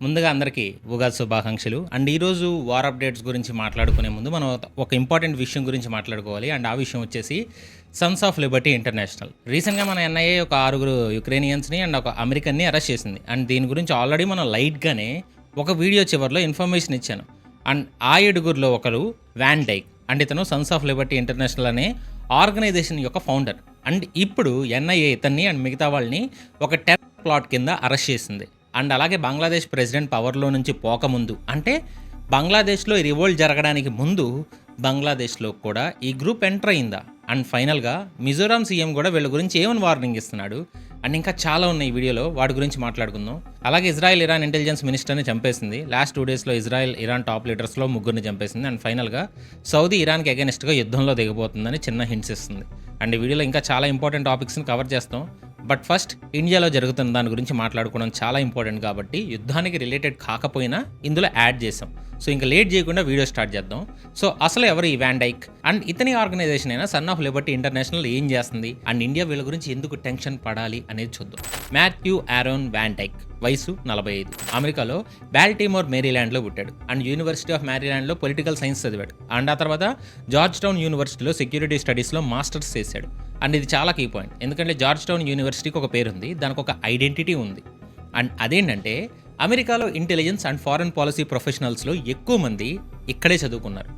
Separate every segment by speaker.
Speaker 1: ముందుగా అందరికీ ఉగాది శుభాకాంక్షలు. అండ్ ఈరోజు వార్ అప్డేట్స్ గురించి మాట్లాడుకునే ముందు మనం ఒక ఇంపార్టెంట్ విషయం గురించి మాట్లాడుకోవాలి. అండ్ ఆ విషయం వచ్చేసి సన్స్ ఆఫ్ లిబర్టీ ఇంటర్నేషనల్. రీసెంట్గా మన ఎన్ఐఏ ఒక 6 యుక్రేనియన్స్ని అండ్ ఒక అమెరికన్ని అరెస్ట్ చేసింది. అండ్ దీని గురించి ఆల్రెడీ మనం లైట్గానే ఒక వీడియో చివరిలో ఇన్ఫర్మేషన్ ఇచ్చాను. అండ్ ఆ 7గురిలో ఒకరు వ్యాన్ డైక్. అండ్ ఇతను సన్స్ ఆఫ్ లిబర్టీ ఇంటర్నేషనల్ అనే ఆర్గనైజేషన్ యొక్క ఫౌండర్. అండ్ ఇప్పుడు ఎన్ఐఏ ఇతన్ని అండ్ మిగతా వాళ్ళని ఒక టెర్రర్ ప్లాట్ కింద అరెస్ట్ చేసింది. అండ్ అలాగే బంగ్లాదేశ్ ప్రెసిడెంట్ పవర్లో నుంచి పోకముందు, అంటే బంగ్లాదేశ్లో ఈ రివోల్ట్ జరగడానికి ముందు బంగ్లాదేశ్లో కూడా ఈ గ్రూప్ ఎంటర్ అయిందా. అండ్ ఫైనల్గా మిజోరాం సీఎం కూడా వీళ్ళ గురించి ఏమని వార్నింగ్ ఇస్తున్నాడు. అండ్ ఇంకా చాలా ఉన్నాయి ఈ వీడియోలో, వాటి గురించి మాట్లాడుకుందాం. అలాగే ఇజ్రాయెల్ ఇరాన్ ఇంటెలిజెన్స్ మినిస్టర్ని చంపేసింది. లాస్ట్ 2 డేస్లో ఇజ్రాయెల్ ఇరాన్ టాప్ లీడర్స్లో 3 చంపేసింది. అండ్ ఫైనల్గా సౌదీ ఇరాన్కి అగెనిస్ట్గా యుద్ధంలో దిగబోతుందని చిన్న హింట్స్ ఇస్తుంది. అండ్ ఈ వీడియోలో ఇంకా చాలా ఇంపార్టెంట్ టాపిక్స్ని కవర్ చేస్తాం. బట్ ఫస్ట్ ఇండియాలో జరుగుతున్న దాని గురించి మాట్లాడుకోవడం చాలా ఇంపార్టెంట్ కాబట్టి యుద్ధానికి రిలేటెడ్ కాకపోయినా ఇందులో యాడ్ చేసాం. సో ఇంకా లేట్ చేయకుండా వీడియో స్టార్ట్ చేద్దాం. సో అసలు ఎవరు ఈ వ్యాన్ డైక్ అండ్ ఇతని ఆర్గనైజేషన్ అయినా సన్ ఆఫ్ లిబర్టీ ఇంటర్నేషనల్ ఏం చేస్తుంది అండ్ ఇండియా వీళ్ళ గురించి ఎందుకు టెన్షన్ పడాలి అనేది చూద్దాం. మాథ్యూ ఆరోన్ వ్యాన్ డైక్, వయసు 45, అమెరికాలో బాల్టిమోర్ మేరీల్యాండ్లో పుట్టాడు. అండ్ యూనివర్సిటీ ఆఫ్ మేరీల్యాండ్లో పొలిటికల్ సైన్స్ చదివాడు. అండ్ ఆ తర్వాత జార్జ్ టౌన్ యూనివర్సిటీలో సెక్యూరిటీ స్టడీస్లో మాస్టర్స్ చేశాడు. అండ్ ఇది చాలా కీ పాయింట్, ఎందుకంటే జార్జ్ టౌన్ యూనివర్సిటీకి ఒక పేరు ఉంది, దానికి ఒక ఐడెంటిటీ ఉంది. అండ్ అదేంటంటే అమెరికాలో ఇంటెలిజెన్స్ అండ్ ఫారెన్ పాలసీ ప్రొఫెషనల్స్లో ఎక్కువ మంది ఇక్కడే చదువుకున్నారు.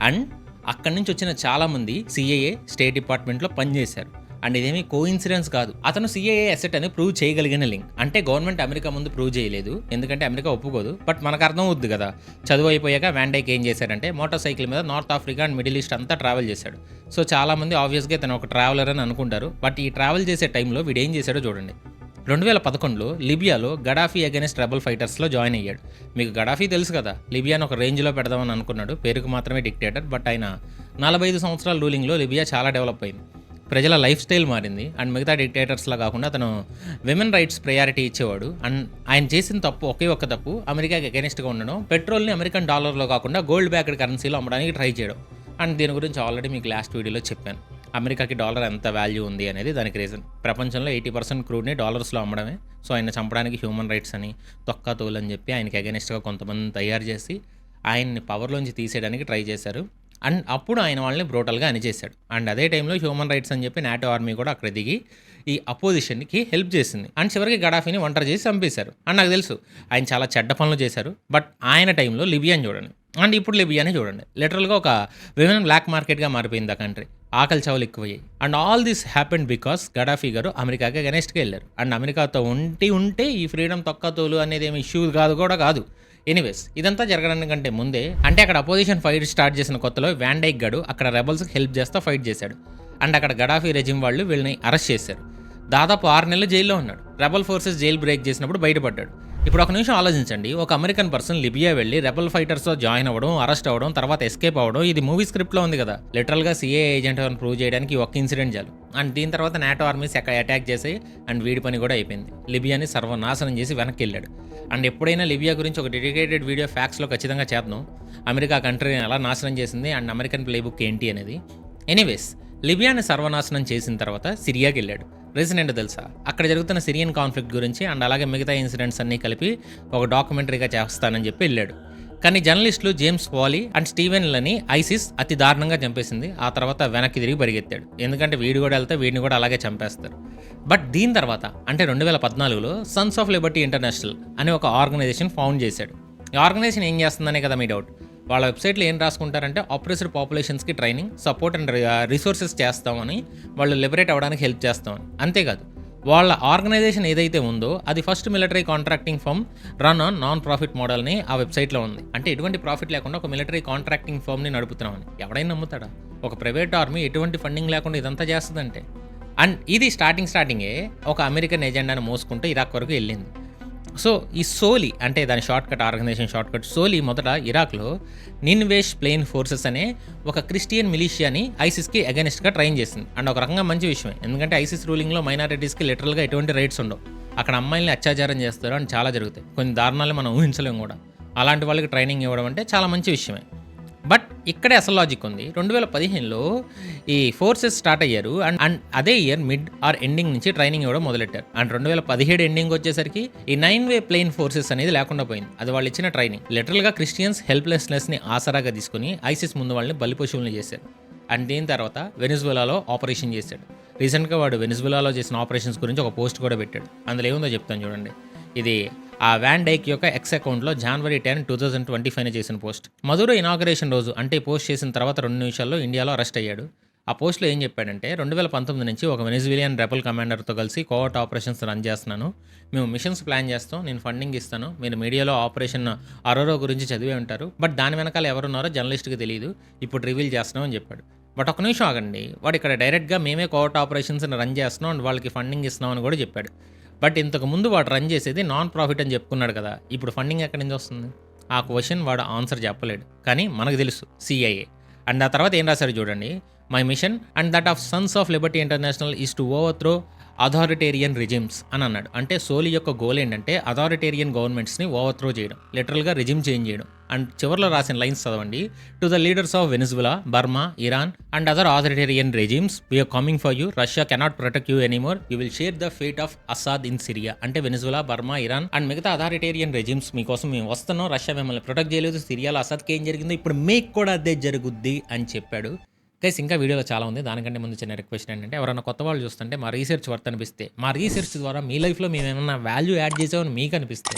Speaker 1: అండ్ అక్కడి నుంచి వచ్చిన చాలామంది సిఐఏ, స్టేట్ డిపార్ట్మెంట్లో పనిచేశారు. అండ్ ఇదేమీ కోఇన్సిడెన్స్ కాదు. అతను సిఐఏ అసెట్ అని ప్రూవ్ చేయగలిగిన లింక్. అంటే గవర్నమెంట్ అమెరికా ముందు ప్రూవ్ చేయలేదు, ఎందుకంటే అమెరికా ఒప్పుకోదు. బట్ మనకు అర్థం అవుద్ది కదా. చదువు అయిపోయాక వ్యాన్ డైక్ ఏం చేశాడంటే మోటార్ సైకిల్ మీద north Africa and middle east అంతా ట్రావెల్ చేశాడు. సో చాలామంది ఆబ్వియస్గా తను ఒక ట్రావెలర్ అని అనుకుంటారు. బట్ ఈ ట్రావెల్ చేసే టైంలో వీడు ఏం చేశాడో చూడండి. 2011లో లిబియాలో గడాఫీ అగెనిస్ట్ రెబల్ ఫైటర్స్లో జాయిన్ అయ్యాడు. మీకు గడాఫీ తెలుసు కదా, లిబియాను ఒక రేంజ్లో పెడదామని అనుకున్నాడు. పేరుకు మాత్రమే డిక్టేటర్, బట్ ఆయన 45 సంవత్సరాల రూలింగ్లో లిబియా చాలా డెవలప్ అయింది. ప్రజల లైఫ్ స్టైల్ మారింది. అండ్ మిగతా డిక్టేటర్స్లా కాకుండా అతను విమెన్ రైట్స్ ప్రయారిటీ ఇచ్చేవాడు. అండ్ ఆయన చేసిన తప్పు ఒకే ఒక్క తప్పు, అమెరికాకి అగెనిస్ట్గా ఉండడం, పెట్రోల్ని అమెరికన్ డాలర్లో కాకుండా గోల్డ్ బ్యాక్డ్ కరెన్సీలో అమ్మడానికి ట్రై చేయడం. అండ్ దీని గురించి ఆల్రెడీ మీకు లాస్ట్ వీడియోలో చెప్పాను. అమెరికాకి డాలర్ ఎంత వాల్యూ ఉంది అనేది దానికి రీజన్. ప్రపంచంలో 80% క్రూడ్ని డాలర్స్లో అమ్మడమే. సో ఆయన చంపడానికి హ్యూమన్ రైట్స్ అని, తొక్కా తోలు అని చెప్పి ఆయనకి అగెనిస్ట్గా కొంతమంది తయారు చేసి ఆయన్ని పవర్లోంచి తీసేయడానికి ట్రై చేశారు. అండ్ అప్పుడు ఆయన వాళ్ళని బ్రోటల్గా అణిచేశాడు. అండ్ అదే టైంలో హ్యూమన్ రైట్స్ అని చెప్పి నాటో ఆర్మీ కూడా అక్కడ దిగి ఈ అపోజిషన్కి హెల్ప్ చేసింది. అండ్ చివరికి గడాఫీని ఒంటరి చేసి చంపేశారు. అండ్ నాకు తెలుసు ఆయన చాలా చెడ్డ పనులు చేశారు. బట్ ఆయన టైంలో లిబియాని చూడండి, అండ్ ఇప్పుడు లిబియాని చూడండి. లిటరల్గా ఒక విమెన్ బ్లాక్ మార్కెట్గా మారిపోయింది ఆ కంట్రీ. ఆకలి చావులు ఎక్కువయ్యాయి. And all this happened because Gaddafi గారు అమెరికాకి అగెనిస్ట్గా వెళ్ళారు. అండ్ అమెరికాతో ఉంటే ఈ ఫ్రీడమ్ తొక్కతోలు అనేది ఏమి ఇష్యూ కాదు. ఎనీవేస్, ఇదంతా జరగడానికంటే ముందే, అంటే అక్కడ అపోజిషన్ ఫైట్ స్టార్ట్ చేసిన కొత్తలో వ్యాన్ డైక్ గాడు అక్కడ రెబల్స్కి హెల్ప్ చేస్తూ ఫైట్ చేశాడు. అండ్ అక్కడ గడాఫీ రెజిమ్ వాళ్ళు వీళ్ళని అరెస్ట్ చేశారు. దాదాపు 6 నెలలు జైల్లో ఉన్నాడు. రెబల్ ఫోర్సెస్ జైలు బ్రేక్ చేసినప్పుడు బయటపడ్డాడు. ఇప్పుడు ఒక నిమిషం ఆలోచించండి, ఒక అమెరికన్ పర్సన్ లిబియా వెళ్ళి రెబల్ ఫైటర్స్తో జాయిన్ అవ్వడం, అరెస్ట్ అవ్వడం, తర్వాత ఎస్కేప్ అవ్వడం, ఇది మూవీ స్క్రిప్ట్లో ఉంది కదా. లిటరల్గా సిఏ ఏజెంట్ అని ప్రూవ్ చేయడానికి ఒక్క ఇన్సిడెంట్ చాలు. అండ్ దీని తర్వాత నాటో ఆర్మీస్ అటాక్ చేసి అండ్ వీడి పని కూడా అయిపోయింది. లిబియాని సర్వనాశనం చేసి వెనక్కి వెళ్ళాడు. అండ్ ఎప్పుడైనా లిబియా గురించి ఒక డెడికేటెడ్ వీడియో ఫ్యాక్స్లో ఖచ్చితంగా చేద్దాం. అమెరికా కంట్రీని ఎలా నాశనం చేసింది అండ్ అమెరికన్ ప్లేబుక్ ఏంటి అనేది. ఎనీవేస్, లిబియాని సర్వనాశనం చేసిన తర్వాత సిరియాకి వెళ్ళాడు. రీజన్ ఏంటో తెలుసా? అక్కడ జరుగుతున్న సిరియన్ కాన్ఫ్లిక్ట్ గురించి అండ్ అలాగే మిగతా ఇన్సిడెంట్స్ అన్నీ కలిపి ఒక డాక్యుమెంటరీగా చేస్తానని చెప్పి వెళ్ళాడు. కానీ జర్నలిస్టులు జేమ్స్ వాలీ అండ్ స్టీవెన్లని ఐసిస్ అతి దారుణంగా చంపేసింది. ఆ తర్వాత వెనక్కి తిరిగి పరిగెత్తాడు, ఎందుకంటే వీడు కూడా వెళ్తే వీడిని కూడా అలాగే చంపేస్తారు. బట్ దీని తర్వాత అంటే 2014లో సన్స్ ఆఫ్ లిబర్టీ ఇంటర్నేషనల్ అనే ఒక ఆర్గనైజేషన్ ఫౌండ్ చేశాడు. ఈ ఆర్గనైజేషన్ ఏం చేస్తుందనే కదా మీ డౌట్. వాళ్ళ వెబ్సైట్లో ఏం రాసుకుంటారంటే ఆపరేస్డ్ పాపులేషన్స్కి ట్రైనింగ్, సపోర్ట్ అండ్ రిసోర్సెస్ చేస్తామని, వాళ్ళు లిబరేట్ అవ్వడానికి హెల్ప్ చేస్తామని. అంతేకాదు, వాళ్ళ ఆర్గనైజేషన్ ఏదైతే ఉందో అది first military contracting firm run on non profit మోడల్ని ఆ వెబ్సైట్లో ఉంది. అంటే ఎటువంటి ప్రాఫిట్ లేకుండా ఒక మిలిటరీ కాంట్రాక్టింగ్ ఫర్మ్ని నడుపుతున్నామని. ఎవడైనా నమ్ముతాడా? ఒక ప్రైవేట్ ఆర్మీ ఎటువంటి ఫండింగ్ లేకుండా ఇదంతా చేస్తుందంటే. అండ్ ఇది స్టార్టింగే ఒక అమెరికన్ ఎజెండాను మోసుకుంటూ ఇరాక్ వరకు వెళ్ళింది. సో ఈ సోలీ అంటే దాని ఆర్గనైజేషన్ షార్ట్కట్ సోలీ మొదట ఇరాక్లో నిన్వేష్ ప్లెయిన్ ఫోర్సెస్ అనే ఒక క్రిస్టియన్ మిలిషియాని ఐసిస్కి అగెనిస్ట్గా ట్రైన్ చేసింది. అండ్ ఒక రకంగా మంచి విషయమే, ఎందుకంటే ఐసిస్ రూలింగ్లో మైనారిటీస్కి లిటరల్గా ఎటువంటి రైట్స్ ఉండవు. అక్కడ అమ్మాయిల్ని అత్యాచారం చేస్తారు అని చాలా జరుగుతాయి. కొన్ని దారుణాలు మనం ఊహించలేము కూడా. అలాంటి వాళ్ళకి ట్రైనింగ్ ఇవ్వడం అంటే చాలా మంచి విషయమే. బట్ ఇక్కడే అసలు లాజిక్ ఉంది. 2015లో ఈ ఫోర్సెస్ స్టార్ట్ అయ్యారు. అండ్ అండ్ అదే ఇయర్ మిడ్ ఆర్ ఎండింగ్ నుంచి ట్రైనింగ్ ఇవ్వడం మొదలెట్టారు. అండ్ 2017 ఎండింగ్ వచ్చేసరికి ఈ 9 వే ప్లేన్ ఫోర్సెస్ అనేది లేకుండా పోయింది. అది వాళ్ళు ఇచ్చిన ట్రైనింగ్. లిటరల్గా క్రిస్టియన్స్ హెల్ప్లెస్నెస్ని ఆసరాగా తీసుకుని ఐసిస్ ముందు వాళ్ళని బలిపశువులను చేశారు. అండ్ దీని తర్వాత వెనిజువెలాలో ఆపరేషన్ చేశాడు. రీసెంట్గా వాడు వెనిజువెలాలో చేసిన ఆపరేషన్స్ గురించి ఒక పోస్ట్ కూడా పెట్టాడు. అందులో ఏముందో చెప్తాను చూడండి. ఇది ఆ వ్యాన్ డైక్ యొక్క ఎక్స్ అకౌంట్లో January 10, 2025 చేసిన పోస్ట్. మధురో ఇనాగరేషన్ రోజు అంటే పోస్ట్ చేసిన తర్వాత 2 నిమిషాల్లో ఇండియాలో అరెస్ట్ అయ్యాడు. ఆ పోస్ట్లో ఏం చెప్పాడంటే 2019 నుంచి ఒక వెనిజువేలియన్ రెబల్ కమాండర్తో కలిసి కోవర్ట్ ఆపరేషన్స్ రన్ చేస్తున్నాను. మేము మిషన్స్ ప్లాన్ చేస్తాం, నేను ఫండింగ్ ఇస్తాను. మీరు మీడియాలో ఆపరేషన్ అరోరో గురించి చదివే ఉంటారు, బట్ దాని వెనకాల ఎవరున్నారో జర్నలిస్ట్కి తెలియదు, ఇప్పుడు రివీల్ చేస్తున్నాం అని చెప్పాడు. బట్ ఒక నిమిషం ఆగండి, వాడు ఇక్కడ డైరెక్ట్గా మేమే కోవర్ట్ ఆపరేషన్స్ని రన్ చేస్తున్నాం అండ్ వాళ్ళకి ఫండింగ్ ఇస్తున్నాం అని కూడా చెప్పాడు. బట్ ఇంతకు ముందు వాడు రన్ చేసేది నాన్ ప్రాఫిట్ అని చెప్పుకున్నాడు కదా, ఇప్పుడు ఫండింగ్ ఎక్కడి నుంచి వస్తుంది? ఆ క్వశ్చన్ వాడు ఆన్సర్ చెప్పలేడు, కానీ మనకు తెలుసు CIA. అండ్ ఆ తర్వాత ఏం రాశారు చూడండి. My mission and that of sons of liberty international is to overthrow authoritarian regimes అని అన్నాడు. అంటే సోలి యొక్క గోల్ ఏంటంటే అథారిటేరియన్ గవర్నమెంట్స్ని ఓవర్త్రో చేయడం, లిటరల్గా రిజిమ్ చేంజ్ చేయడం. అండ్ చివరిలో రాసిన లైన్స్ చదవండి. To the leaders of Venezuela, Burma, Iran and other authoritarian regimes, we are coming for you. Russia cannot protect you anymore. You will share the fate of Assad in Syria. అంటే Venezuela, Burma, Iran and మిగతా authoritarian regimes మీకోసం మేము వస్తున్నాం. Russia మిమ్మల్ని protect చేయలేదు. సిరియాలో అసాద్కి ఏం జరిగిందో ఇప్పుడు మీకు కూడా అదే జరుగుద్ది అని చెప్పాడు. గైస్ ఇంకా వీడియోలో చాలా ఉంది. దానికంటే ముందు చిన్న రిక్వెస్ట్ ఏంటంటే ఎవరైనా కొత్త వాళ్ళు చూస్తుంటే మా రీసెర్చ్ వర్త్ అనిపిస్తే, మా రీసెర్చ్ ద్వారా మీ లైఫ్లో మేము ఏమన్నా వాల్యూ యాడ్ చేసామని మీకు అనిపిస్తే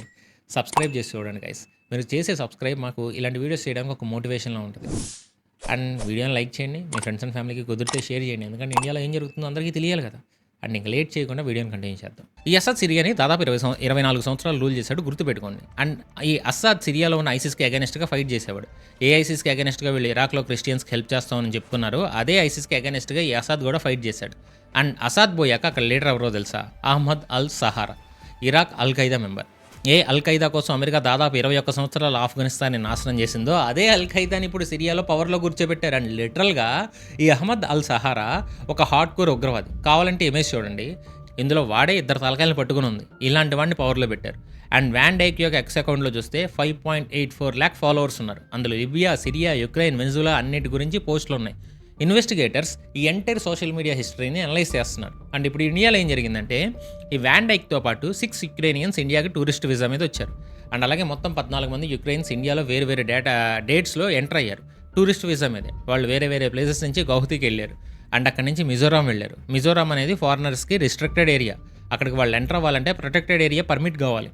Speaker 1: సబ్స్క్రైబ్ చేసి చూడండి గైస్. మీరు చేసే సబ్స్క్రైబ్ మాకు ఇలాంటి వీడియోస్ చేయడానికి ఒక మోటివేషన్లో ఉంటుంది. అండ్ వీడియోని లైక్ చేయండి, మీ ఫ్రెండ్స్ అండ్ ఫ్యామిలీకి కుదిరితే షేర్ చేయండి, ఎందుకంటే ఇండియాలో ఏం జరుగుతుందో అందరికీ తెలియాలి కదా. అండ్ ఇంకా లేట్ చేయకుండా వీడియోని కంటిన్యూ చేద్దాం. ఈ అసాద్ సిరియాని దాదాపు 24 సంవత్సరాలు రూల్ చేశాడు, గుర్తుపెట్టుకోండి. అండ్ ఈ అసాద్ సిరియాలో ఉన్న ఐసిస్కి అగెనిస్ట్గా ఫైట్ చేసేవాడు. ఏ ఐసిస్కి అగెనిస్ట్గా వీళ్ళు ఇరాక్లో క్రిస్టియన్స్కి హెల్ప్ చేస్తామని చెప్పుకున్నారు, అదే ఐసిస్కి అగెనిస్ట్గా ఈ అసాద్ కూడా ఫైట్ చేశాడు. అండ్ అసాద్ పోయాక అక్కడ లీడర్ ఎవరో తెలుసా? అహ్మద్ అల్ సహారా, ఇరాక్ అల్ ఖైదా మెంబర్. ఏ అల్ ఖైదా కోసం అమెరికా దాదాపు 21 సంవత్సరాలు ఆఫ్ఘనిస్తాన్ని నాశనం చేసిందో అదే అల్ ఖైదాని ఇప్పుడు సిరియాలో పవర్లో కూర్చోబెట్టారు. అండ్ లిటరల్గా ఈ అహ్మద్ అల్ సహారా ఒక హార్డ్ కోర్ ఉగ్రవాది. కావాలంటే ఇమేజ్ చూడండి, ఇందులో వాడే 2 తలకాయలను పట్టుకుని ఉంది. ఇలాంటి వాడిని పవర్లో పెట్టారు. అండ్ వ్యాన్ డైక్ యొక్క ఎక్స్ అకౌంట్లో చూస్తే 5.84 lakh ఫాలోవర్స్ ఉన్నారు. అందులో లిబియా, సిరియా, యుక్రెయిన్, వెనిజులా అన్నిటి గురించి పోస్టులు ఉన్నాయి. ఇన్వెస్టిగేటర్స్ ఈ ఎంటైర్ సోషల్ మీడియా హిస్టరీని అనలైజ్ చేస్తున్నారు. అండ్ ఇప్పుడు ఇండియాలో ఏం జరిగిందంటే ఈ వ్యాన్ డైక్తో పాటు 6 యుక్రెయినియన్స్ ఇండియాకి టూరిస్ట్ వీసా మీద వచ్చారు. అండ్ అలాగే మొత్తం 14 మంది యుక్రెయిన్స్ ఇండియాలో వేరే వేరే డేట్స్లో ఎంటర్ అయ్యారు టూరిస్ట్ వీసా మీదే. వాళ్ళు వేరే వేరే ప్లేసెస్ నుంచి గౌహతికి వెళ్ళారు. అండ్ అక్కడి నుంచి మిజోరాం వెళ్ళారు. మిజోరాం అనేది ఫారినర్స్కి రిస్ట్రిక్టెడ్ ఏరియా. అక్కడికి వాళ్ళు ఎంటర్ అవ్వాలంటే ప్రొటెక్టెడ్ ఏరియా పర్మిట్ కావాలి.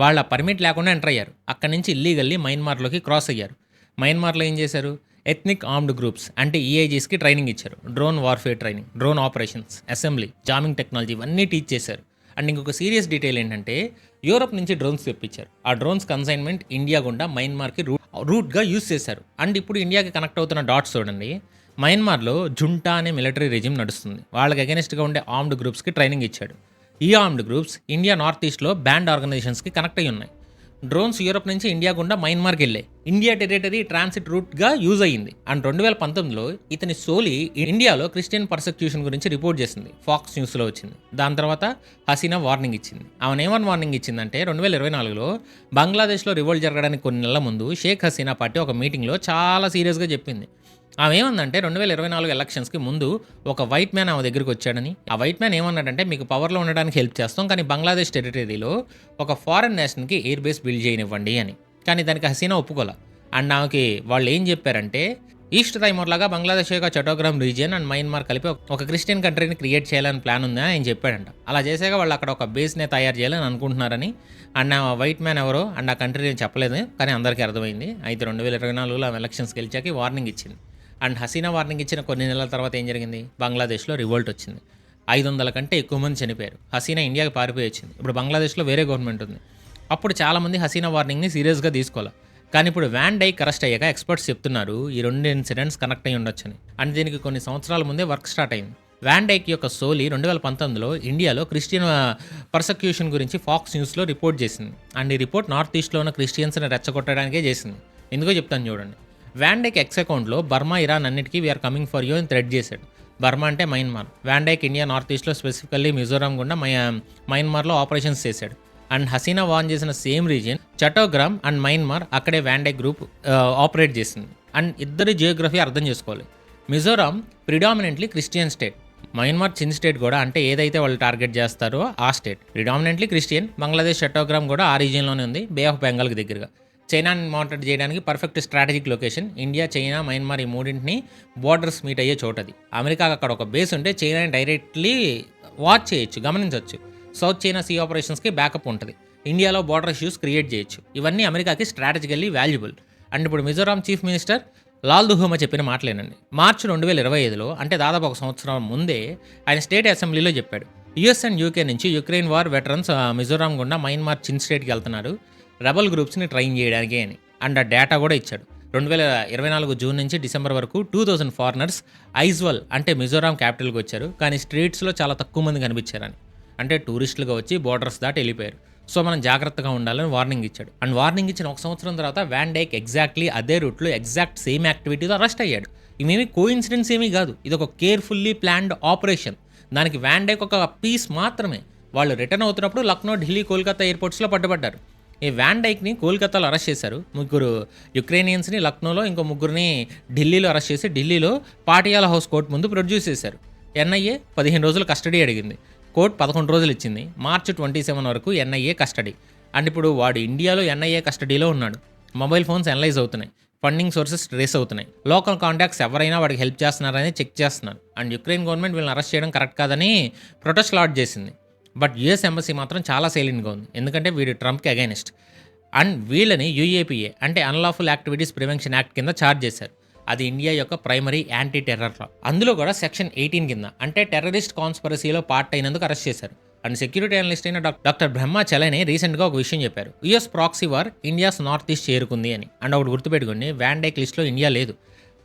Speaker 1: వాళ్ళ పర్మిట్ లేకుండా ఎంటర్ అయ్యారు. అక్కడి నుంచి ఇల్లీగల్లీ మయన్మార్లోకి క్రాస్ అయ్యారు. మయన్మార్లో ఏం చేశారు? ఎథ్నిక్ ఆర్మ్డ్ గ్రూప్స్ అంటే EIGస్కి ట్రైనింగ్ ఇచ్చారు. Drone warfare training, drone operations, assembly, jamming technology ఇవన్నీ టీచ్ చేశారు. అండ్ ఇంకొక సీరియస్ డీటెయిల్ ఏంటంటే యూరోప్ నుంచి డ్రోన్స్ తెప్పించారు. ఆ డ్రోన్స్ కన్సైన్మెంట్ ఇండియా గుండా మయన్మార్కి రూట్గా యూజ్ చేశారు. అండ్ ఇప్పుడు ఇండియాకి కనెక్ట్ అవుతున్న డాట్స్ చూడండి. మయన్మార్లో జుంటా అనే మిలిటరీ రెజిమ్ నడుస్తుంది. వాళ్ళకి అగెనిస్ట్గా ఉండే ఆర్మ్డ్ గ్రూప్స్కి ట్రైనింగ్ ఇచ్చాడు. ఈ ఆర్మ్డ్ గ్రూప్స్ ఇండియా నార్త్ ఈస్ట్లో బ్యాండ్ ఆర్గనైజేషన్స్కి కనెక్ట్ అయ్యి ఉన్నాయి. డ్రోన్స్ యూరోప్ నుంచి ఇండియా గుండా మయన్మార్కి వెళ్ళాయి. ఇండియా టెరిటరీ ట్రాన్సిట్ రూట్గా యూజ్ అయ్యింది. అండ్ 2019లో ఇతని సోలి ఇండియాలో క్రిస్టియన్ పర్సెక్యూషన్ గురించి రిపోర్ట్ చేసింది. ఫాక్స్ న్యూస్లో వచ్చింది. దాని తర్వాత హసీనా వార్నింగ్ ఇచ్చింది. ఆమె ఏమని వార్నింగ్ ఇచ్చిందంటే 2024లో బంగ్లాదేశ్లో రివోల్ట్ జరగడానికి కొన్ని నెలల ముందు షేక్ హసీనా పార్టీ ఒక మీటింగ్లో చాలా సీరియస్గా చెప్పింది. ఆమె ఏమన్నంటే 2024 ఎలక్షన్స్కి ముందు ఒక వైట్ మ్యాన్ ఆమె దగ్గరికి వచ్చాడని. ఆ వైట్ మ్యాన్ ఏమన్నాడంటే మీకు పవర్లో ఉండడానికి హెల్ప్ చేస్తాం, కానీ బంగ్లాదేశ్ టెరిటరీలో ఒక ఫారెన్ నేషన్కి ఎయిర్ బేస్ బిల్డ్ చేయనివ్వండి అని. కానీ దానికి హసీనా ఒప్పుకోలే. అండ్ ఆమెకి వాళ్ళు ఏం చెప్పారంటే ఈస్ట్ టైమర్ లాగా బంగ్లాదేశ్ యొక్క చటోగ్రామ్ రీజియన్ అండ్ మయన్మార్ కలిపి ఒక క్రిస్టియన్ కంట్రీని క్రియేట్ చేయాలని ప్లాన్ ఉందని ఆయన చెప్పాడంట. అలా చేసాక వాళ్ళు అక్కడ ఒక బేస్నే తయారు చేయాలని అనుకుంటున్నారని. అండ్ ఆ వైట్ మ్యాన్ ఎవరో అండ్ ఆ కంట్రీ చెప్పలేదు, కానీ అందరికీ అర్థమైంది. అయితే 2024లో ఆమె ఎలక్షన్స్కి గెలిచాక వార్నింగ్ ఇచ్చింది. అండ్ హసీనా వార్నింగ్ ఇచ్చిన కొన్ని నెలల తర్వాత ఏం జరిగింది? బంగ్లాదేశ్లో రివోల్ట్ వచ్చింది. 500 కంటే ఎక్కువ మంది చనిపోయారు. హసీనా ఇండియాకి పారిపోయి వచ్చింది. ఇప్పుడు బంగ్లాదేశ్లో వేరే గవర్నమెంట్ ఉంది. అప్పుడు చాలామంది హసీనా వార్నింగ్ని సీరియస్గా తీసుకోవాలి. కానీ ఇప్పుడు వ్యాన్ డైక్ అరెస్ట్ అయ్యాక ఎక్స్పర్ట్స్ చెప్తున్నారు ఈ 2 ఇన్సిడెంట్స్ కనెక్ట్ అయ్యి ఉండొచ్చని. అండ్ దీనికి కొన్ని సంవత్సరాల ముందే వర్క్ స్టార్ట్ అయింది. వ్యాన్ డైక్ యొక్క సోలి 2019లో ఇండియాలో క్రిస్టియన్ పర్సెక్యూషన్ గురించి ఫాక్స్ న్యూస్లో రిపోర్ట్ చేసింది. అండ్ ఈ రిపోర్ట్ నార్త్ ఈస్ట్లో ఉన్న క్రిస్టియన్స్ని రెచ్చగొట్టడానికే చేసింది. ఎందుకో చెప్తాను చూడండి. వ్యాన్ డైక్ ఎక్స్ అకౌంట్లో బర్మా, ఇరాన్ అన్నిటికీ వీఆర్ కమింగ్ ఫర్ యూ అని థ్రెడ్ చేశాడు. బర్మా అంటే Myanmar. Van Dyke India north ఈస్ట్లో స్పెసిఫికల్లీ మిజోరాం గుండా మయన్మార్లో ఆపరేషన్స్ చేశాడు. అండ్ హసీనా వార్న్ చేసిన same region Chattogram and Myanmar, అక్కడే వ్యాన్ డైక్ గ్రూప్ ఆపరేట్ చేసింది. అండ్ ఇద్దరి జియోగ్రఫీ అర్థం చేసుకోవాలి. Mizoram predominantly Christian state, Myanmar చిన్న స్టేట్ కూడా, అంటే ఏదైతే వాళ్ళు టార్గెట్ చేస్తారో ఆ state predominantly Christian. Bangladesh Chattogram కూడా ఆ రీజియన్లోనే ఉంది, బే ఆఫ్ బెంగాల్కి దగ్గరగా. చైనాని మానిటర్ చేయడానికి perfect strategic location. India, China, Myanmar ఈ మూడింటిని బోర్డర్స్ మీట్ అయ్యే చోటది. అమెరికాకి అక్కడ ఒక బేస్ ఉంటే చైనాని డైరెక్ట్లీ వాచ్ చేయొచ్చు, గమనించవచ్చు. సౌత్ చైనా సీ ఆపరేషన్స్కి బ్యాకప్ ఉంటుంది. ఇండియాలో బోర్డర్ ఇష్యూస్ క్రియేట్ చేయొచ్చు. ఇవన్నీ అమెరికాకి స్ట్రాటజికల్లీ వాల్యుబుల్. అండ్ ఇప్పుడు మిజోరాం చీఫ్ మినిస్టర్ లాల్ దుహోమా చెప్పిన మాటలేనండి. మార్చి 2025లో, అంటే దాదాపు ఒక సంవత్సరం ముందే ఆయన స్టేట్ అసెంబ్లీలో చెప్పాడు, యుఎస్ అండ్ యూకే నుంచి యుక్రెయిన్ వార్ వెటరన్స్ మిజోరాం గుండా మయన్మార్ చిన్ స్టేట్కి వెళ్తున్నారు రెబల్ గ్రూప్స్ని ట్రైన్ చేయడానికి అని. అండ్ ఆ డేటా కూడా ఇచ్చాడు. 2024 జూన్ నుంచి డిసెంబర్ వరకు 2000 ఫారినర్స్ ఐజ్వాల్, అంటే మిజోరాం క్యాపిటల్కి వచ్చారు, కానీ స్ట్రీట్స్లో చాలా తక్కువ మంది కనిపించారని. అంటే టూరిస్టులుగా వచ్చి బోర్డర్స్ దాటి వెళ్ళిపోయారు. సో మనం జాగ్రత్తగా ఉండాలని వార్నింగ్ ఇచ్చాడు. అండ్ వార్నింగ్ ఇచ్చిన ఒక సంవత్సరం తర్వాత వ్యాన్ డైక్ ఎగ్జాక్ట్లీ అదే రూట్లో ఎగ్జాక్ట్ సేమ్ యాక్టివిటీతో అరెస్ట్ అయ్యాడు. ఇవేమీ కోఇన్సిడెన్స్ ఏమీ కాదు, ఇది ఒక కేర్ఫుల్లీ ప్లాన్డ్ ఆపరేషన్. దానికి వ్యాన్ డైక్ ఒక పీస్ మాత్రమే. వాళ్ళు రిటర్న్ అవుతున్నప్పుడు లక్నో, ఢిల్లీ, కోల్కతా ఎయిర్పోర్ట్స్లో పట్టుబడ్డారు. ఈ వ్యాన్ డైక్ని కోల్కతాలో అరెస్ట్ చేశారు. 3 యుక్రెయినియన్స్ని లక్నోలో, ఇంకో 3 ఢిల్లీలో అరెస్ట్ చేసి ఢిల్లీలో పాటియాలా హౌస్ కోర్టు ముందు ప్రొడ్యూస్ చేశారు. ఎన్ఐఏ 15 రోజులు కస్టడీ అడిగింది, కోర్టు 11 రోజులు ఇచ్చింది. మార్చి 27 వరకు ఎన్ఐఏ కస్టడీ. అండ్ ఇప్పుడు వాడు ఇండియాలో ఎన్ఐఏ కస్టడీలో ఉన్నాడు. మొబైల్ ఫోన్స్ అనలైజ్ అవుతున్నాయి, ఫండింగ్ సోర్సెస్ ట్రేస్ అవుతున్నాయి, లోకల్ కాంటాక్ట్స్ ఎవరైనా వాడికి హెల్ప్ చేస్తున్నారని చెక్ చేస్తున్నారు. అండ్ యుక్రెయిన్ గవర్నమెంట్ వీళ్ళని అరెస్ట్ చేయడం కరెక్ట్ కాదని ప్రొటెస్ట్ లాడ్ చేసింది. బట్ యుఎస్ ఎంబసీ మాత్రం చాలా సైలెంట్గా ఉంది, ఎందుకంటే వీడు ట్రంప్కి అగైనిస్ట్. అండ్ వీళ్ళని యూఏపీఏ, అంటే అన్లాఫుల్ యాక్టివిటీస్ ప్రివెన్షన్ యాక్ట్ కింద ఛార్జ్ చేశారు. అది ఇండియా యొక్క ప్రైమరీ యాంటీ టెర్రర్ లా. అందులో కూడా సెక్షన్ 18 కింద, అంటే టెర్రరిస్ట్ కాన్స్పరసీలో పార్ట్ అయినందుకు అరెస్ట్ చేశారు. అండ్ సెక్యూరిటీ అనలిస్ట్ అయిన డాక్టర్ బ్రహ్మా చలైని రీసెంట్గా ఒక విషయం చెప్పారు, US proxy war India's north east చేరుకుంది అని. అండ్ ఒకటి గుర్తుపెట్టుకోండి, వ్యాన్ డైక్ లిస్ట్లో ఇండియా లేదు,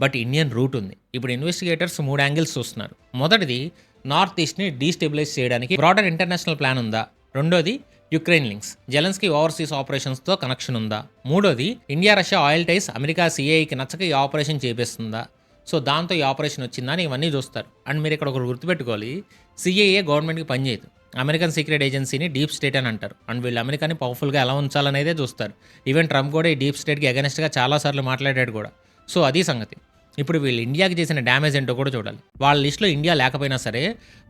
Speaker 1: బట్ ఇండియన్ రూట్ ఉంది. ఇప్పుడు ఇన్వెస్టిగేటర్స్ 3 యాంగిల్స్ చూస్తున్నారు. మొదటిది, నార్త్ ఈస్ట్ని డీస్టెబిలైజ్ చేయడానికి బ్రాడర్ ఇంటర్నేషనల్ ప్లాన్ ఉందా? రెండోది, యుక్రెయిన్ లింక్స్, జెలెన్స్కీ ఓవర్సీస్ ఆపరేషన్స్తో కనెక్షన్ ఉందా? మూడోది, India Russia oil ties America సిఐకి నచ్చక ఈ ఆపరేషన్ చేపిస్తుందా? సో దాంతో ఈ ఆపరేషన్ వచ్చిందా అని ఇవన్నీ చూస్తారు. అండ్ మీరు ఇక్కడ ఒకటి గుర్తుపెట్టుకోవాలి, సిఐఏ గవర్నమెంట్కి పనిచేయదు, అమెరికన్ సీక్రెట్ ఏజెన్సీని డీప్ స్టేట్ అని అంటారు. అండ్ వీళ్ళు అమెరికాని పవర్ఫుల్గా ఎలా ఉంచాలనేదే చూస్తారు. ఈవెన్ ట్రంప్ కూడా ఈ డీప్ స్టేట్కి అగెనిస్ట్గా చాలాసార్లు మాట్లాడాడు కూడా. సో అది సంగతి. ఇప్పుడు వీళ్ళు ఇండియాకి చేసిన డ్యామేజ్ ఏంటో కూడా చూడాలి. వాళ్ళ లిస్ట్లో ఇండియా లేకపోయినా సరే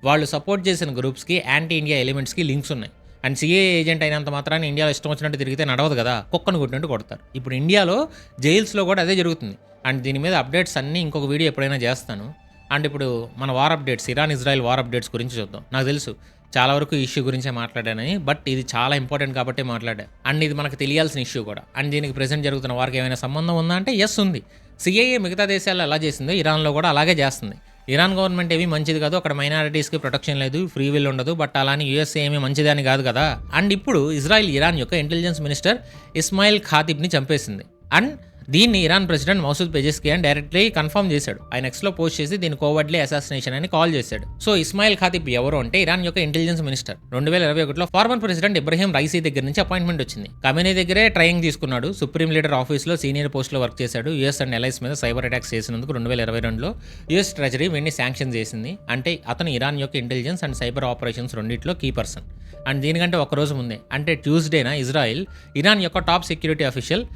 Speaker 1: వాళ్ళు సపోర్ట్ చేసిన గ్రూప్స్కి, యాంటీ ఇండియా ఎలిమెంట్స్కి లింక్స్ ఉన్నాయి. అండ్ సిఏ ఏజెంట్ అయినంత మాత్రాన్ని ఇండియాలో ఇష్టం వచ్చినట్టు తిరిగితే నడవదు కదా, కుక్కను కొట్టినట్టు కొడతారు. ఇప్పుడు ఇండియాలో జైల్స్లో కూడా అదే జరుగుతుంది. అండ్ దీని మీద అప్డేట్స్ అన్నీ ఇంకొక వీడియో ఎప్పుడైనా చేస్తాను. అండ్ ఇప్పుడు మన war updates, Iran Israel war updates గురించి చూద్దాం. నాకు తెలుసు చాలా వరకు ఇష్యూ గురించే మాట్లాడానని, బట్ ఇది చాలా ఇంపార్టెంట్ కాబట్టి మాట్లాడా. అండ్ ఇది మనకు తెలియాల్సిన ఇష్యూ కూడా. అండ్ దీనికి ప్రెసెంట్ జరుగుతున్న వారికి ఏమైనా సంబంధం ఉందా అంటే ఎస్ ఉంది. సిఐఏ మిగతా దేశాల్లో ఎలా చేసిందో ఇరాన్లో కూడా అలాగే చేస్తుంది. ఇరాన్ గవర్నమెంట్ ఏమీ మంచిది కాదు, అక్కడ మైనారిటీస్కి ప్రొటెక్షన్ లేదు, ఫ్రీ విల్ ఉండదు, బట్ అలాని యూఎస్ఏ ఏమీ మంచిదని కాదు కదా. అండ్ ఇప్పుడు ఇజ్రాయెల్ ఇరాన్ యొక్క ఇంటెలిజెన్స్ మినిస్టర్ ఇస్మాయిల్ ఖాతిబ్ని చంపేసింది. అండ్ దీన్ని Iran president Masoud Pezeshkian directly confirm చేశాడు. ఆయన ఎక్స్లో పోస్ట్ చేసి దీన్ని కోవర్డ్లీ అసాసినేషన్ అని కాల్ చేశాడు. సో ఇస్మాయిల్ ఖాతిబ్ ఎవరు అంటే ఇరాన్ యొక్క ఇంటెలిజెన్స్ మినిస్టర్. 2021లో ఫార్మర్ ప్రెసిడెంట్ ఇబ్రహీం రైసీ దగ్గర నుంచి అపాయింట్మెంట్ వచ్చింది. ఖమేనీ దగ్గరే ట్రైనింగ్ తీసుకున్నాడు. సుప్రీం లీడర్ ఆఫీస్లో సీనియర్ పోస్ట్లో వర్క్ చేశాడు. యూఎస్ అండ్ ఎలైస్ మీద సైబర్ అటాక్స్ చేసినందుకు 2022లో యూఎస్ ట్రెజరీ వీడిని శాంక్షన్ చేసింది. అంటే అతను ఇరాన్ యొక్క ఇంటెలిజెన్స్ అండ్ సైబర్ ఆపరేషన్స్ రెండిట్లో కీ పర్సన్. అండ్ దీనికంటే ఒకరోజు ముందే, అంటే ట్యూస్డేన ఇజ్రాయిల్ ఇరాన్ యొక్క టాప్ సెక్యూరిటీ అఫీషియల్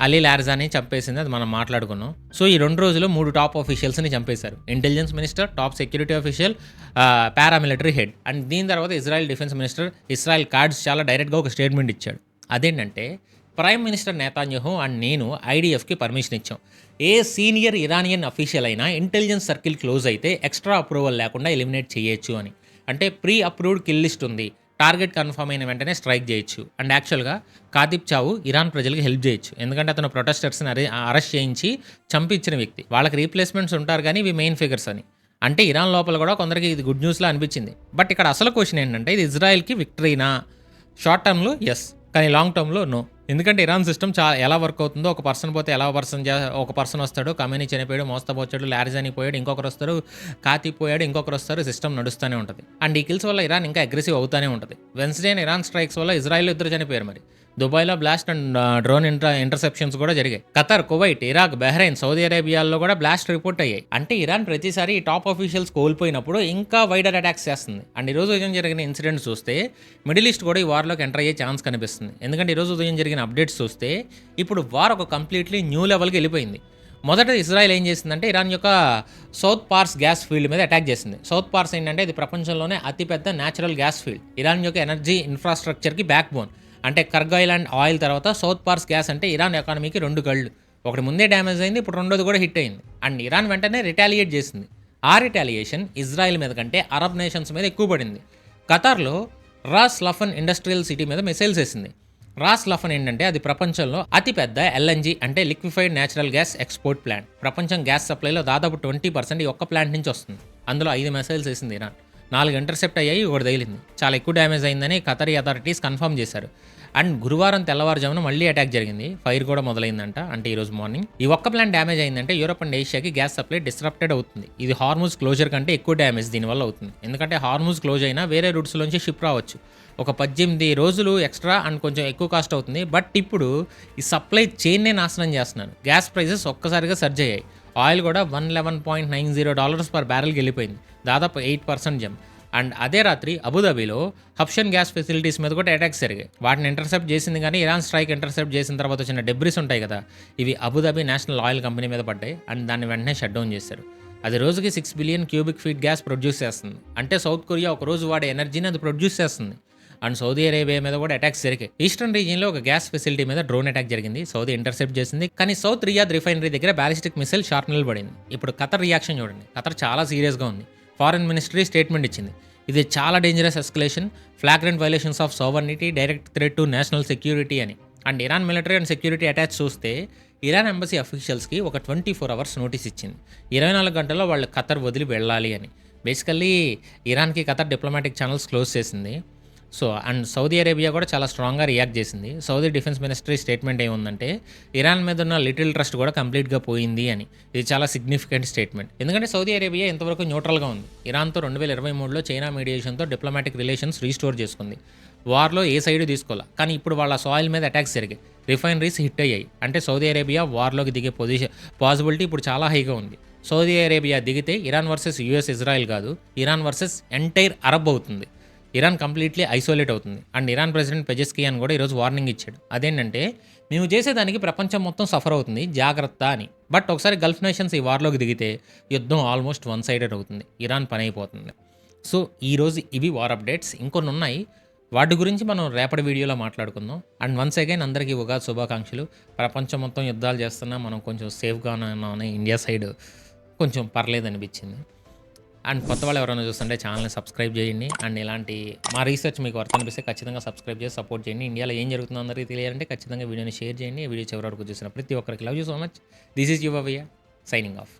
Speaker 1: అలీ లార్జాని చంపేసింది. అది మనం మాట్లాడుకున్నాం. సో ఈ 2 రోజులు 3 టాప్ ఆఫీషియల్స్ని చంపేశారు. Intelligence minister, top security official, paramilitary head. And దీని తర్వాత Israel defence minister Israel cards చాలా డైరెక్ట్గా ఒక స్టేట్మెంట్ ఇచ్చాడు. అదేంటంటే, ప్రైమ్ మినిస్టర్ నెతాన్యాహు అండ్ నేను ఐడిఎఫ్కి పర్మిషన్ ఇచ్చాం. ఏ సీనియర్ ఇరానియన్ అఫీషియల్ అయినా ఇంటెలిజెన్స్ సర్కిల్ క్లోజ్ అయితే ఎక్స్ట్రా అప్రూవల్ లేకుండా ఎలిమినేట్ చేయొచ్చు అని. అంటే ప్రీ అప్రూవ్డ్ కిల్ లిస్ట్ ఉంది, టార్గెట్ కన్ఫర్మ్ అయిన వెంటనే స్ట్రైక్ చేయొచ్చు. అండ్ యాక్చువల్గా ఖాతిబ్ చావు ఇరాన్ ప్రజలకు హెల్ప్ చేయొచ్చు, ఎందుకంటే అతను ప్రొటెస్టర్స్ని అరెస్ట్ చేయించి చంపించిన వ్యక్తి. వాళ్ళకి రీప్లేస్మెంట్స్ ఉంటారు కానీ ఇవి మెయిన్ ఫిగర్స్ అని. అంటే ఇరాన్ లోపల కూడా కొందరికి ఇది గుడ్ న్యూస్లా అనిపించింది. బట్ ఇక్కడ అసలు క్వశ్చన్ ఏంటంటే, ఇది ఇజ్రాయెల్కి విక్టరీనా? షార్ట్ టర్మ్లో ఎస్, కానీ లాంగ్ టర్మ్లో నో. ఎందుకంటే ఇరాన్ సిస్టమ్ ఎలా వర్క్ అవుతుందో, ఒక పర్సన్ పోతే ఒక పర్సన్ వస్తాడు, ఖమేనీ చనిపోయాడు, మోస్తాబ్ వచ్చాడు, లార్జాని పోయాడు, ఇంకొకరు వస్తారు, ఖాతిబ్ పోయాడు, ఇంకొకరు వస్తారు, సిస్టమ్ నడుస్తూనే ఉంటుంది. అండ్ ఈ కిల్స్ వల్ల ఇరాన్ ఇంకా అగ్రెసివ్ అవుతూనే ఉంటుంది. వెన్స్డే ఇరాన్ స్ట్రైక్స్ వల్ల ఇజ్రాయెల్ 2 చనిపోయారు. మరి దుబాయ్లో బ్లాస్ట్ అండ్ డ్రోన్ ఇంటర్సెప్షన్స్ కూడా జరిగాయి. Qatar, Kuwait, Iraq, Bahrain, Saudi అరేబియాలో కూడా బ్లాస్ట్ రిపోర్ట్ అయ్యాయి. అంటే ఇరాన్ ప్రతిసారి ఈ టాప్ ఆఫీషియల్స్ కోల్పోయినప్పుడు ఇంకా వైడర్ అటాక్స్ చేస్తుంది. అండ్ ఈరోజు ఉదయం జరిగిన ఇన్సిడెంట్స్ చూస్తే మిడిల్ ఈస్ట్ కూడా ఈ వార్లోకి ఎంటర్ అయ్యే ఛాన్స్ కనిపిస్తుంది. ఎందుకంటే ఈరోజు ఉదయం జరిగిన అప్డేట్స్ చూస్తే ఇప్పుడు వార్ ఒక కంప్లీట్లీ న్యూ లెవెల్కి వెళ్ళిపోయింది. మొదట ఇజ్రాయెల్ ఏం చేసిందంటే ఇరాన్ యొక్క సౌత్ పార్స్ గ్యాస్ ఫీల్డ్ మీద అటాక్ చేసింది. సౌత్ పార్స్ ఏంటంటే ఇది ప్రపంచంలోనే అతిపెద్ద న్యాచురల్ గ్యాస్ ఫీల్డ్. ఇరాన్ యొక్క ఎనర్జీ ఇన్ఫ్రాస్ట్రక్చర్కి బ్యాక్ బోన్. అంటే కర్గాయిల్ అండ్ ఆయిల్ తర్వాత సౌత్ పార్స్ గ్యాస్ అంటే ఇరాన్ ఎకానమీకి 2 కళ్ళు. ఒకటి ముందే డ్యామేజ్ అయింది, ఇప్పుడు రెండోది కూడా హిట్ అయింది. అండ్ ఇరాన్ వెంటనే రిటాలియేట్ చేసింది. ఆ రిటాలియేషన్ ఇజ్రాయెల్ మీద కంటే అరబ్ నేషన్స్ మీద ఎక్కువ పడింది. ఖతార్లో రాస్ లఫన్ ఇండస్ట్రియల్ సిటీ మీద మిసైల్స్ వేసింది. రాస్ లఫన్ ఏంటంటే అది ప్రపంచంలో అతిపెద్ద ఎల్ఎన్జీ అంటే liquefied natural gas export plant. ప్రపంచం గ్యాస్ సప్లైలో దాదాపు 20% ఈ ఒక్క ప్లాంట్ నుంచి వస్తుంది. అందులో 5 మిసైల్స్ వేసింది ఇరాన్. 4 ఇంటర్సెప్ట్ అయ్యాయి, ఒకటి తగిలింది. చాలా ఎక్కువ డ్యామేజ్ అయిందని ఖతరీ అథారిటీస్ కన్ఫర్మ్ చేశారు. అండ్ గురువారం తెల్లవారుజామున మళ్ళీ అటాక్ జరిగింది. ఫైర్ కూడా మొదలైందంట, అంటే ఈరోజు మార్నింగ్. ఈ ఒక్క ప్లాంట్ డ్యామేజ్ అయిందంటే యూరోప్ అండ్ ఏషియాకి గ్యాస్ సప్లై డిస్రప్టెడ్ అవుతుంది. ఇది హార్మూజ్ క్లోజర్ కంటే ఎక్కువ డ్యామేజ్ దీనివల్ల అవుతుంది. ఎందుకంటే హార్మూజ్ క్లోజ్ అయినా వేరే రూట్స్లోంచి షిప్ రావచ్చు. ఒక 18 రోజులు ఎక్స్ట్రా అండ్ కొంచెం ఎక్కువ కాస్ట్ అవుతుంది. బట్ ఇప్పుడు ఈ సప్లై చైన్నే నాశనం చేస్తున్నారు. గ్యాస్ ప్రైసెస్ ఒక్కసారిగా సర్జ్ అయ్యాయి. ఆయిల్ కూడా $11.90 పర్ బ్యారెల్కి వెళ్ళిపోయింది, దాదాపు 8% జంప్. అండ్ అదే రాత్రి అబుదాబిలో హబ్షన్ గ్యాస్ ఫెసిలిటీస్ మీద కూడా అటాక్స్ జరిగాయి. వాటిని ఇంటర్సెప్ట్ చేసింది, కానీ ఇరాన్ స్ట్రైక్ ఇంటర్సెప్ట్ చేసిన తర్వాత వచ్చిన డెబ్రిస్ ఉంటాయి కదా, ఇవి అబుదాబి నేషనల్ ఆయిల్ కంపెనీ మీద పడ్డాయి. అండ్ దాన్ని వెంటనే షట్ డౌన్ చేశారు. అది రోజుకి 6 billion cubic feet gas produce చేస్తుంది. అంటే సౌత్ కొరియా ఒక రోజు వాడే ఎనర్జీని అది ప్రొడ్యూస్ చేస్తుంది. అండ్ సౌదీ అరేబియా మీద కూడా అటాక్స్ జరిగాయి. ఈస్టర్న్ రీజియన్లో ఒక గ్యాస్ ఫెసిలిటీ మీద డ్రోన్ అటాక్ జరిగింది. సౌదీ ఇంటర్సెప్ట్ చేసింది, కానీ సౌత్ రియాద్ రిఫైనరీ దగ్గర బ్యాలిస్టిక్ మిసైల్ షార్ట్ నిలబడింది. ఇప్పుడు ఖతర్ రియాక్షన్ చూడండి. ఖతర్ చాలా సీరియస్గా ఉంది. ఫారెన్ మినిస్ట్రీ స్టేట్మెంట్ ఇచ్చింది. ఇది చాలా dangerous escalation, flagrant violations of sovereignty, direct threat to national security అని. And Iran military and security attache చూస్తే ఇరాన్ ఎంబసీ అఫీషియల్స్కి ఒక 24 అవర్స్ నోటీస్ ఇచ్చింది. 24 గంటల్లో వాళ్ళు ఖతర్ వదిలి వెళ్ళాలి అని. బేసికల్లీ ఇరాన్కి ఖతర్ డిప్లొమాటిక్ ఛానల్స్ క్లోజ్ చేసింది. సో అండ్ సౌదీ అరేబియా కూడా చాలా స్ట్రాంగ్గా రియాక్ట్ చేసింది. సౌదీ డిఫెన్స్ మినిస్ట్రీ స్టేట్మెంట్ ఏముందంటే ఇరాన్ మీద ఉన్న లిటిల్ ట్రస్ట్ కూడా కంప్లీట్గా పోయింది అని. ఇది చాలా సిగ్నిఫికెంట్ స్టేట్మెంట్. ఎందుకంటే సౌదీ అరేబియా ఇంతవరకు న్యూట్రల్గా ఉంది. ఇరాన్తో 2023లో చైనా మీడియేషన్తో డిప్లొమాటిక్ రిలేషన్స్ రీస్టోర్ చేసుకుంది. వార్లో ఏ సైడ్ తీసుకోవాలి, కానీ ఇప్పుడు వాళ్ళ సాయిల్ మీద అటాక్స్ జరిగాయి. రిఫైనరీస్ హిట్ అయ్యాయి. అంటే సౌదీ అరేబియా వార్లోకి దిగే పాసిబిలిటీ ఇప్పుడు చాలా హైగా ఉంది. సౌదీ అరేబియా దిగితే ఇరాన్ వర్సెస్ యూఎస్ ఇజ్రాయెల్ కాదు, ఇరాన్ వర్సెస్ ఎంటైర్ అరబ్ అవుతుంది. ఇరాన్ కంప్లీట్లీ ఐసోలేట్ అవుతుంది. అండ్ ఇరాన్ ప్రెసిడెంట్ పెజెస్కియాన్ కూడా ఈరోజు వార్నింగ్ ఇచ్చాడు. అదేంటంటే మేము చేసేదానికి ప్రపంచం మొత్తం సఫర్ అవుతుంది, జాగ్రత్త అని. బట్ ఒకసారి గల్ఫ్ నేషన్స్ ఈ వార్లోకి దిగితే యుద్ధం ఆల్మోస్ట్ వన్ సైడెడ్ అవుతుంది, ఇరాన్ పని అయిపోతుంది. సో ఈరోజు ఇవి వార్ అప్డేట్స్. ఇంకొన్ని ఉన్నాయి, వాటి గురించి మనం రేపటి వీడియోలో మాట్లాడుకుందాం. అండ్ వన్స్ అగైన్ అందరికీ ఉగాది శుభాకాంక్షలు. ప్రపంచం మొత్తం యుద్ధాలు చేస్తున్నా మనం కొంచెం సేఫ్గా ఉన్నామని ఇండియా సైడ్ కొంచెం పర్లేదు అనిపించింది. అండ్ కొత్త వాళ్ళు ఎవరైనా చూస్తుంటే ఛానల్ని సబ్స్క్రైబ్ చేయండి. అండ్ ఇలాంటి మా రీసెర్చ్ మీకు వర్త్ అనిపిస్తే ఖచ్చితంగా సబ్స్క్రైబ్ చేసి సపోర్ట్ చేయండి. ఇండియాలో ఏం జరుగుతుందో అందరికీ తెలియాలంటే ఖచ్చితంగా వీడియోని షేర్ చేయండి. ఈ వీడియో చివరి వరకు చూసిన ప్రతి ఒక్కరికి love you so much. This is your signing off.